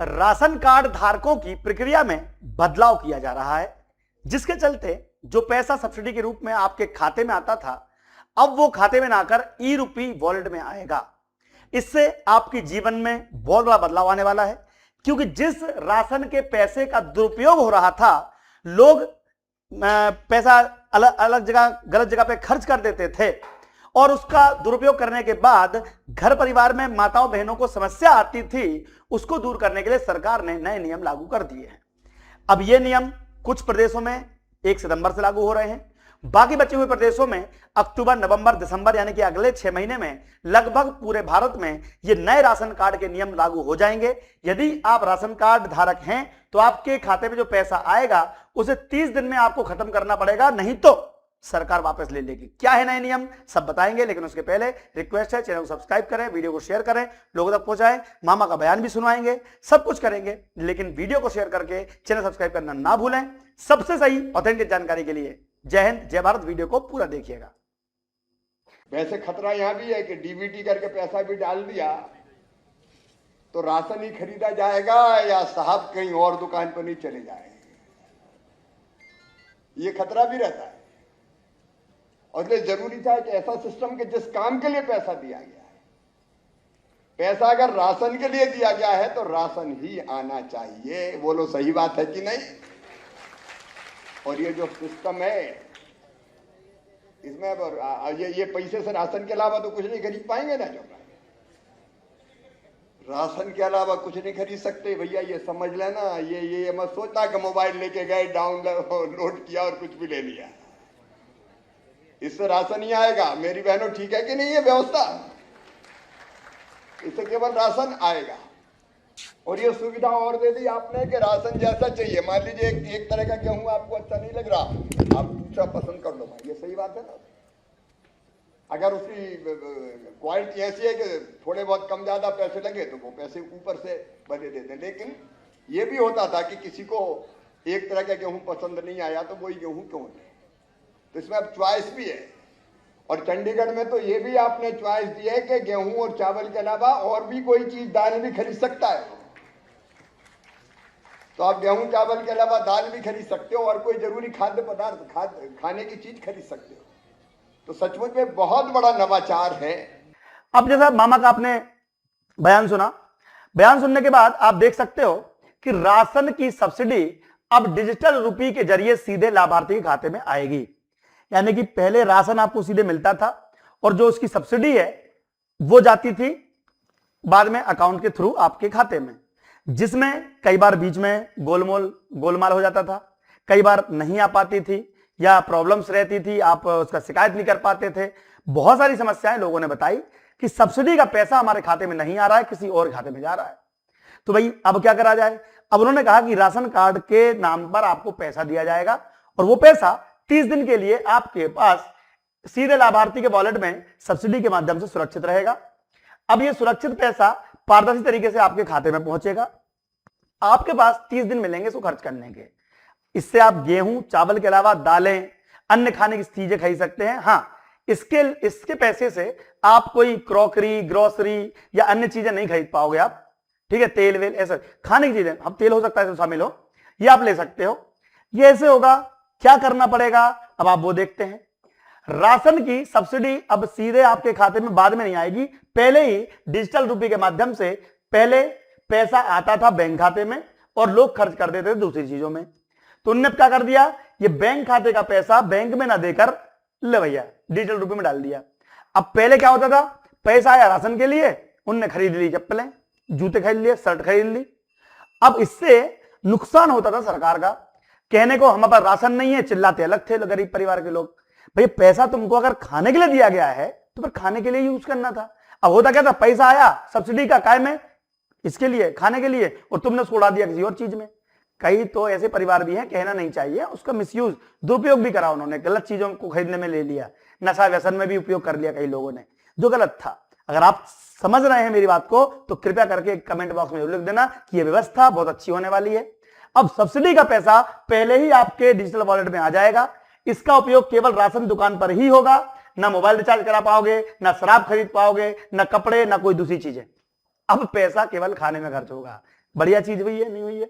Ration card धारकों की प्रक्रिया में बदलाव किया जा रहा है, जिसके चलते जो पैसा सब्सिडी के रूप में आपके खाते में आता था, अब वो खाते में ना आकर ई-रूपी वॉलेट में आएगा। इससे आपके जीवन में बहुत बड़ा बदलाव आने वाला है, क्योंकि जिस राशन के पैसे का दुरुपयोग हो रहा था, लोग पैसा अलग अलग जगह, गलत जगह पे खर्च कर देते थे और उसका दुरुपयोग करने के बाद घर परिवार में माताओं बहनों को समस्या आती थी, उसको दूर करने के लिए सरकार ने नए नियम लागू कर दिए हैं। अब ये नियम कुछ प्रदेशों में 1 सितंबर से लागू हो रहे हैं, बाकी बचे हुए प्रदेशों में अक्टूबर, नवंबर, दिसंबर यानी कि अगले 6 महीने में लगभग पूरे भारत में ये नए राशन कार्ड के नियम लागू हो जाएंगे। यदि आप राशन कार्ड धारक हैं तो आपके खाते में जो पैसा आएगा उसे 30 दिन में आपको खत्म करना पड़ेगा, नहीं तो सरकार वापस ले लेगी। क्या है नए नियम, सब बताएंगे, लेकिन उसके पहले रिक्वेस्ट है चैनल को सब्सक्राइब करें, वीडियो को शेयर करें, लोगों तक पहुंचाएं, मामा का बयान भी सुनवाएंगे, सब कुछ करेंगे, लेकिन वीडियो को शेयर करके चैनल सब्सक्राइब करना ना भूलें। सबसे सही ऑथेंटिक जानकारी के लिए जय हिंद, जय भारत। वीडियो को पूरा देखिएगा। वैसे खतरा यहां भी है कि डीबीटी करके पैसा भी डाल दिया तो राशन ही खरीदा जाएगा या साहब कहीं और दुकान पर नहीं चले जाएंगे, ये खतरा भी रहता है। और इसलिए जरूरी था कि ऐसा सिस्टम कि जिस काम के लिए पैसा दिया गया है, पैसा अगर राशन के लिए दिया गया है तो राशन ही आना चाहिए। बोलो सही बात है कि नहीं? और ये जो सिस्टम है इसमें ये पैसे से राशन के अलावा तो कुछ नहीं खरीद पाएंगे ना। जो राशन के अलावा कुछ नहीं खरीद सकते भैया, ये समझ लेना। ये मत सोचना कि मोबाइल लेके गए, डाउनलोड किया और कुछ भी ले लिया, इससे राशन नहीं आएगा। मेरी बहनों, ठीक है कि नहीं ये व्यवस्था? इससे केवल राशन आएगा। और ये सुविधा और दे दी आपने कि राशन जैसा चाहिए। मान लीजिए एक तरह का गेहूं आपको अच्छा नहीं लग रहा, आप दूसरा पसंद कर लो भाई, ये सही बात है ना। अगर उसकी क्वालिटी ऐसी है कि थोड़े बहुत कम ज्यादा पैसे लगे तो वो पैसे ऊपर से बने देते। लेकिन ये भी होता था कि किसी को एक तरह का गेहूं पसंद नहीं आया तो वही गेहूं क्यों नहीं, तो इसमें अब च्वाइस भी है। और चंडीगढ़ में तो ये भी आपने च्वाइस दी है कि गेहूं और चावल के अलावा और भी कोई चीज, दाल भी खरीद सकता है। तो आप गेहूं चावल के अलावा दाल भी खरीद सकते हो और कोई जरूरी खाद्य पदार्थ, खाने की चीज खरीद सकते हो। तो सचमुच में बहुत बड़ा नवाचार है। अब जैसा मामा का आपने बयान सुना, बयान सुनने के बाद आप देख सकते हो कि राशन की सब्सिडी अब डिजिटल रूपी के जरिए सीधे लाभार्थी के खाते में आएगी। यानी कि पहले राशन आपको सीधे मिलता था और जो उसकी सब्सिडी है वो जाती थी बाद में अकाउंट के थ्रू आपके खाते में, जिसमें कई बार बीच में गोलमाल हो जाता था, कई बार नहीं आ पाती थी या प्रॉब्लम्स रहती थी, आप उसका शिकायत नहीं कर पाते थे। बहुत सारी समस्याएं लोगों ने बताई कि सब्सिडी का पैसा हमारे खाते में नहीं आ रहा है, किसी और खाते में जा रहा है। तो भाई अब क्या करा जाए? अब उन्होंने कहा कि राशन कार्ड के नाम पर आपको पैसा दिया जाएगा और वो पैसा 30 दिन के लिए आपके पास सीधे लाभार्थी के वॉलेट में सब्सिडी के माध्यम से सुरक्षित रहेगा। अब ये सुरक्षित पैसा पारदर्शी तरीके से आपके खाते में पहुंचेगा। आपके पास 30 दिन मिलेंगे इसको खर्च करने के। इससे आप गेहूं चावल के अलावा दालें, अन्य खाने की चीजें खरीद सकते हैं। हाँ, इसके पैसे से आप कोई क्रॉकरी, ग्रोसरी या अन्य चीजें नहीं खरीद पाओगे आप, ठीक है। तेल वेल, ऐसा खाने की चीजें, अब तेल हो सकता है शामिल हो, ये आप ले सकते हो। ये ऐसे होगा। क्या करना पड़ेगा अब आप वो देखते हैं। राशन की सब्सिडी अब सीधे आपके खाते में बाद में नहीं आएगी, पहले ही डिजिटल रूपी के माध्यम से पहले पैसा आता था बैंक खाते में और लोग खर्च कर देते थे दूसरी चीजों में। तो उनने क्या कर दिया, ये बैंक खाते का पैसा बैंक में ना देकर ले भैया डिजिटल रूपी में डाल दिया। अब पहले क्या होता था, पैसा आया राशन के लिए, उनने खरीद ली चप्पलें, जूते खरीद लिए, शर्ट खरीद ली। अब इससे नुकसान होता था सरकार का। कहने को हमारे पास राशन नहीं है, चिल्लाते अलग थे गरीब परिवार के लोग। भाई पैसा तुमको अगर खाने के लिए दिया गया है तो फिर खाने के लिए यूज करना था। अब होता क्या था, पैसा आया सब्सिडी का काय में, इसके लिए खाने के लिए, और तुमने उसको उड़ा दिया किसी और चीज में। कई तो ऐसे परिवार भी हैं, कहना नहीं चाहिए, उसका मिसयूज, दुरुपयोग भी करा उन्होंने, गलत चीजों को खरीदने में ले लिया, नशा व्यसन में भी उपयोग कर लिया कई लोगों ने, जो गलत था। अगर आप समझ रहे हैं मेरी बात को तो कृपया करके कमेंट बॉक्स में लिख देना कि यह व्यवस्था बहुत अच्छी होने वाली है। अब सब्सिडी का पैसा पहले ही आपके डिजिटल वॉलेट में आ जाएगा। इसका उपयोग केवल राशन दुकान पर ही होगा, ना मोबाइल रिचार्ज करा पाओगे, ना शराब खरीद पाओगे, ना कपड़े, ना कोई दूसरी चीजें। अब पैसा केवल खाने में खर्च होगा। बढ़िया चीज हुई है, नहीं हुई है?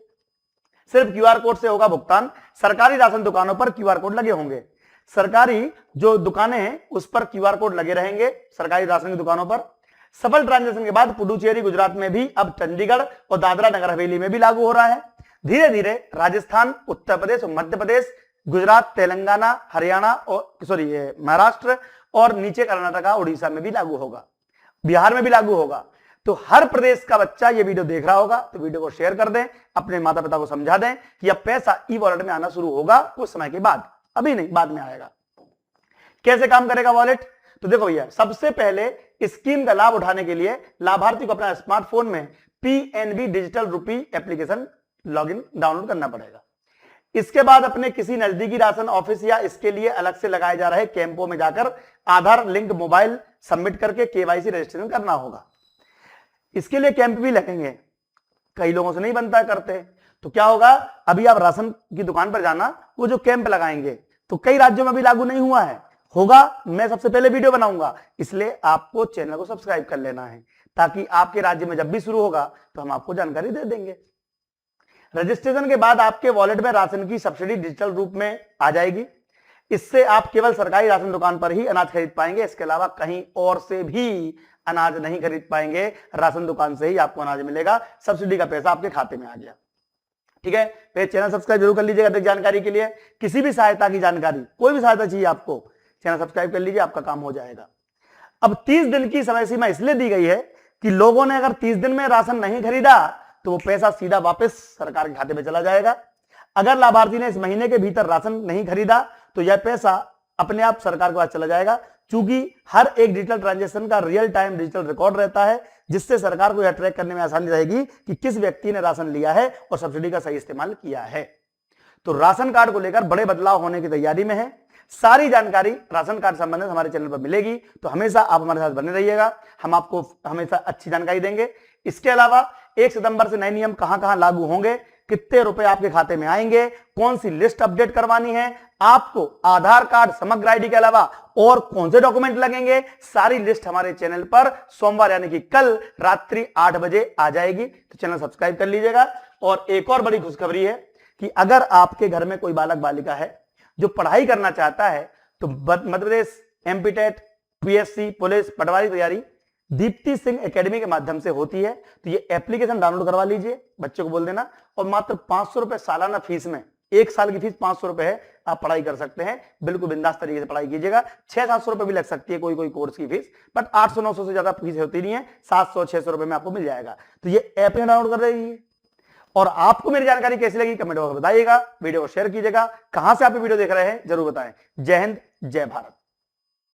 सिर्फ क्यूआर कोड से होगा भुगतान। सरकारी राशन दुकानों पर क्यूआर कोड लगे होंगे, सरकारी जो दुकानें हैं उस पर क्यूआर कोड लगे रहेंगे सरकारी राशन की दुकानों पर। सफल ट्रांजैक्शन के बाद पुडुचेरी गुजरात में भी, अब चंडीगढ़ और दादरा नगर हवेली में भी लागू हो रहा है। धीरे धीरे राजस्थान, उत्तर प्रदेश और मध्य प्रदेश, गुजरात, तेलंगाना, हरियाणा और महाराष्ट्र और नीचे कर्नाटका, उड़ीसा में भी लागू होगा, बिहार में भी लागू होगा। तो हर प्रदेश का बच्चा ये वीडियो देख रहा होगा तो वीडियो को शेयर कर दें, अपने माता पिता को समझा दें कि अब पैसा ई वॉलेट में आना शुरू होगा कुछ समय के बाद, अभी नहीं, बाद में आएगा। कैसे काम करेगा वॉलेट? तो देखो भैया, सबसे पहले स्कीम का लाभ उठाने के लिए लाभार्थी को अपना स्मार्टफोन में PNB digital rupee application login download करना पड़ेगा। इसके बाद अपने किसी नजदीकी राशन ऑफिस या इसके लिए अलग से लगाए जा रहे कैंपों में जाकर आधार लिंक मोबाइल सबमिट करके केवाईसी रजिस्ट्रेशन करना होगा। इसके लिए कैंप भी लगेंगे, कई लोगों से नहीं बनता करते, तो क्या होगा, अभी आप राशन की दुकान पर जाना, वो जो कैंप लगाएंगे, तो कई राज्यों में भी लागू नहीं हुआ है, होगा, मैं सबसे पहले वीडियो बनाऊंगा, इसलिए आपको चैनल को सब्सक्राइब कर लेना है ताकि आपके राज्य में जब भी शुरू होगा तो हम आपको जानकारी दे देंगे। रजिस्ट्रेशन के बाद आपके वॉलेट में राशन की सब्सिडी डिजिटल रूप में आ जाएगी। इससे आप केवल सरकारी राशन दुकान पर ही अनाज खरीद पाएंगे, इसके अलावा कहीं और से भी अनाज नहीं खरीद पाएंगे, राशन दुकान से ही आपको अनाज मिलेगा। सब्सिडी का पैसा आपके खाते में आ गया। ठीक है, तो चैनल सब्सक्राइब जरूर कर लीजिएगा अधिक जानकारी के लिए। किसी भी सहायता की जानकारी, कोई भी सहायता चाहिए आपको, चैनल सब्सक्राइब कर लीजिए, आपका काम हो जाएगा। अब 30 दिन की समय सीमा इसलिए दी गई है कि लोगों ने अगर 30 दिन में राशन नहीं खरीदा तो वो पैसा सीधा वापस सरकार के खाते में चला जाएगा। अगर लाभार्थी ने इस महीने के भीतर राशन नहीं खरीदा तो यह पैसा अपने आप सरकार के पास चला जाएगा। चूंकि हर एक डिजिटल ट्रांजैक्शन का रियल टाइम डिजिटल रिकॉर्ड रहता है, जिससे सरकार को यह ट्रैक करने में आसानी रहेगी कि किस व्यक्ति ने राशन लिया है और सब्सिडी का सही इस्तेमाल किया है। तो राशन कार्ड को लेकर बड़े बदलाव होने की तैयारी में है। सारी जानकारी राशन कार्ड संबंधित हमारे चैनल पर मिलेगी, तो हमेशा आप हमारे साथ बने रहिएगा, हम आपको हमेशा अच्छी जानकारी देंगे। इसके अलावा 1 सितंबर से नए नियम कहां कहां लागू होंगे, कितने रुपए आपके खाते में आएंगे, कौन सी लिस्ट अपडेट करवानी है, आपको आधार कार्ड, समग्र आईडी के अलावा और कौन से डॉक्यूमेंट लगेंगे, सारी लिस्ट हमारे चैनल पर सोमवार यानी कि कल रात्रि 8 बजे आ जाएगी। तो चैनल सब्सक्राइब कर लीजिएगा। और एक और बड़ी खुशखबरी है कि अगर आपके घर में कोई बालक बालिका है जो पढ़ाई करना चाहता है तो Madhya Pradesh MPTET, PSC, police, पटवारी तैयारी दीप्ति सिंह एकेडमी के माध्यम से होती है। तो ये एप्लीकेशन डाउनलोड करवा लीजिए, बच्चे को बोल देना, और मात्र 500 रुपए सालाना फीस में, 1 साल की फीस 500 रुपए है, आप पढ़ाई कर सकते हैं। बिल्कुल बिंदास तरीके से पढ़ाई कीजिएगा। 600-700 रुपए भी लग सकती है कोई कोई कोर्स की फीस, बट 800-900 से ज्यादा फीस होती नहीं है, 700-600 रुपए में आपको मिल जाएगा। तो ये ऐप डाउनलोड कर रही है। और आपको मेरी जानकारी कैसी लगी कमेंट बॉक्स में बताइएगा, वीडियो को शेयर कीजिएगा, कहां से आप वीडियो देख रहे हैं जरूर बताएं। जय हिंद, जय भारत।